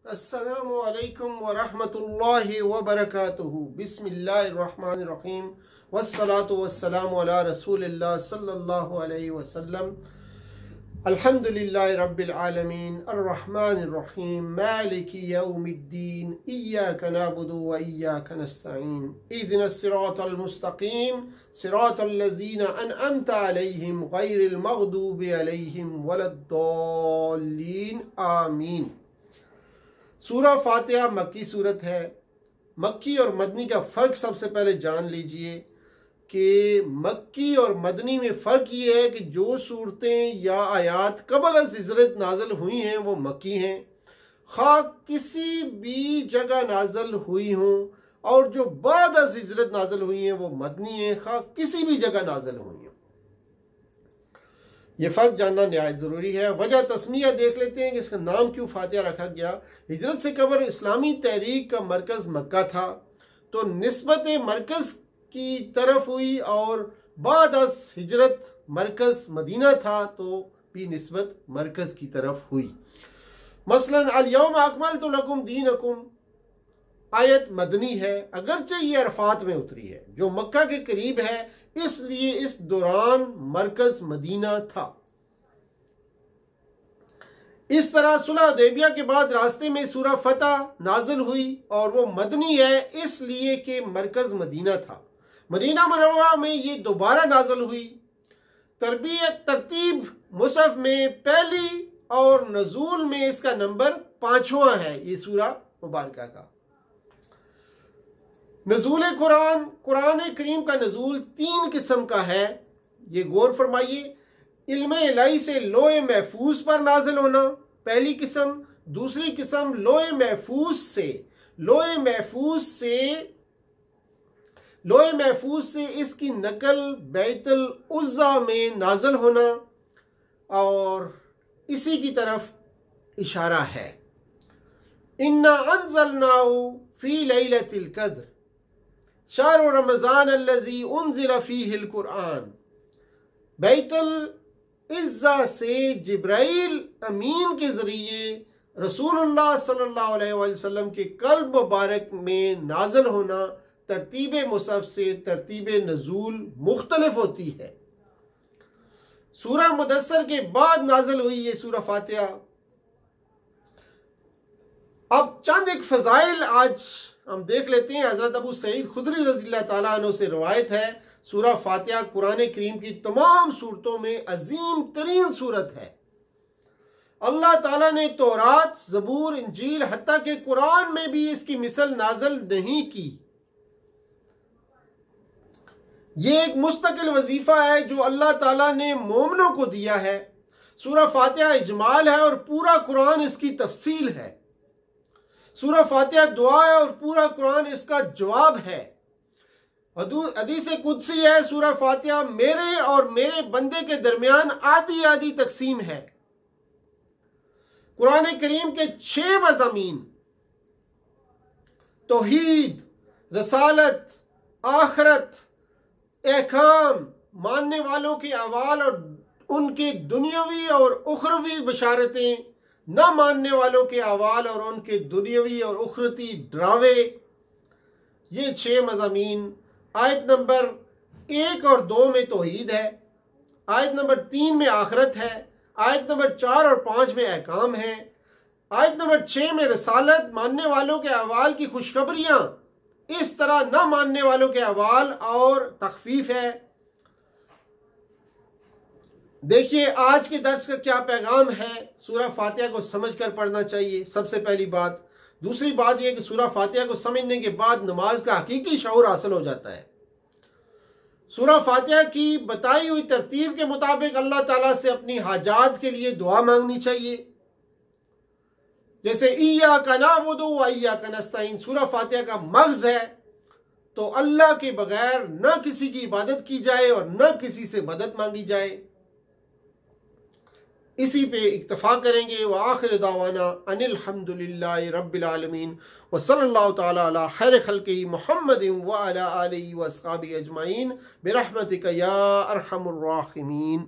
अस्सलामु अलैकुम व रहमतुल्लाहि व बरकातुहू। बिस्मिल्लाहिर्रहमानिर्रहीम वस्सलातु वस्सलामु अला रसूलिल्लाह सल्लल्लाहु अलैहि वसल्लम। अल्हम्दुलिल्लाहि रब्बिल आलमीन अर्रहमानिर्रहीम मालिकि यौमिद्दीन इय्याका नअबुदु व इय्याका नस्तईन इहदिनस सिरातल मुस्तकीम सिरातल लज़ीना अनअमता अलैहिम गैरिल मग़दूबि अलैहिम वलद्दाल्लीन आमीन। सूरा फातिहा मक्की सूरत है। मक्की और मदनी का फ़र्क सबसे पहले जान लीजिए कि मक्की और मदनी में फ़र्क ये है कि जो सूरतें या आयात क़ब्ल अज़ हिजरत नाज़िल हुई हैं वो मक्की हैं, ख़ा किसी भी जगह नाज़िल हुई हों, और जो बाद अज़ हिजरत नाज़िल हुई हैं वो मदनी हैं, ख़ा किसी भी जगह नाज़िल हुई हों। ये फ़र्क जानना नहायत ज़रूरी है। वजह तस्मिया देख लेते हैं कि इसका नाम क्यों फातिहा रखा गया। हिजरत से कबल इस्लामी तहरीक का मरकज़ मक्का था, तो निस्बत मरकज़ की तरफ हुई, और बाद अस हिजरत मरकज़ मदीना था तो भी निस्बत मरकज़ की तरफ हुई। मसलन अल यौम अकमलतु लकुम दीनकुम आयत मदनी है, अगरचे ये अरफात में उतरी है जो मक्का के करीब है, इसलिए इस दौरान मरकज मदीना था। इस तरह सुलह हुदैबिया के बाद रास्ते में सूरह फतह नाजिल हुई और वो मदनी है इसलिए कि मरकज मदीना था। मदीना मुनव्वरा में ये दोबारा नाजिल हुई। तरतीब मुसहफ में पहली और नजूल में इसका नंबर 5वां है। ये सूरा मुबारक का नजूल कुरान करीम का नजूल 3 किस्म का है। ये गौर फरमाइए। इल्म इलाही से लोहे महफूज पर नाजिल होना पहली किस्म, दूसरी किस्म लोहे महफूज से इसकी नकल बैतुल उज़्ज़ा में नाजिल होना, और इसी की तरफ इशारा है। इन्ना अंज़लनाहु फी लैलतिल क़द्र शहर रमज़ान अल्लज़ी उन्ज़िला फ़ीहिल कुरआन। बैतुल इज़्ज़ा से जिब्राइल अमीन के ज़रिए रसूलुल्लाह सल्लल्लाहु अलैहि वसल्लम के क़ल्ब मुबारक में नाज़िल होना तरतीब मुसहफ से तरतीब नज़ूल मुख्तलिफ होती है। सूरह मुदस्सर के बाद नाज़िल हुई ये सूरह फातिहा। अब चंद एक फ़ज़ाइल आज हम देख लेते हैं। हज़रत अबू सईद खुदरी रज़ियल्लाहु ताला अन्हु से रवायत है, सूरह फातिहा कुरान करीम की तमाम सूरतों में अजीम तरीन सूरत है। अल्लाह ताला ने तौरात, ज़बूर, इंजील, हत्ता के कुरान में भी इसकी मिसल नाज़िल नहीं की। ये एक मुस्तकिल वजीफ़ा है जो अल्लाह ताला ने मोमिनों को दिया है। सूरह फातिहा इजमाल है और पूरा कुरान इसकी तफसील है। सूरह फातिहा दुआ है और पूरा कुरान इसका जवाब है। हदीस कुदसी है, सूरह फातिहा मेरे और मेरे बंदे के दरमियान आधी आधी तकसीम है। कुरान करीम के 6 मज़ामीन तौहीद, रसालत, आखरत, एहकाम, मानने वालों के अहवाल और उनके दुनियावी और उखरवी बशारतें, न मानने वालों के अहवाल और उनके दुनियावी और उखरती डरावे, ये 6 मज़ामीन। आयत नंबर 1 और 2 में तौहीद है, आयत नंबर 3 में आखरत है, आयत नंबर 4 और 5 में अहकाम है, आयत नंबर 6 में रसालत, मानने वालों के अहवाल की खुशखबरियाँ, इस तरह न मानने वालों के अहवाल और तखफीफ है। देखिए आज के दर्स का क्या पैगाम है। सूरह फातिहा को समझकर पढ़ना चाहिए, सबसे पहली बात। दूसरी बात यह कि सूरह फातिहा को समझने के बाद नमाज का हकीकी शऊर हासिल हो जाता है। सूरह फातिहा की बताई हुई तरतीब के मुताबिक अल्लाह ताला से अपनी हाजात के लिए दुआ मांगनी चाहिए। जैसे इय्याका नअबुदु व इय्याका नस्तईन सूरह फातिहा का मग़ज़ है, तो अल्लाह के बगैर न किसी की इबादत की जाए और न किसी से मदद मांगी जाए। इसी पे इक्तफा करेंगे। व आखिर दावाना अनिल हम्दुलिल्लाहि रब्बिल आलमीन व सल्लल्लाहु ताला अला खैर खल्क़िही मुहम्मदिन व अला आलिहि व अस्हाबिही अजमाइन बिरहमतिका या अरहमुर राहिमीन।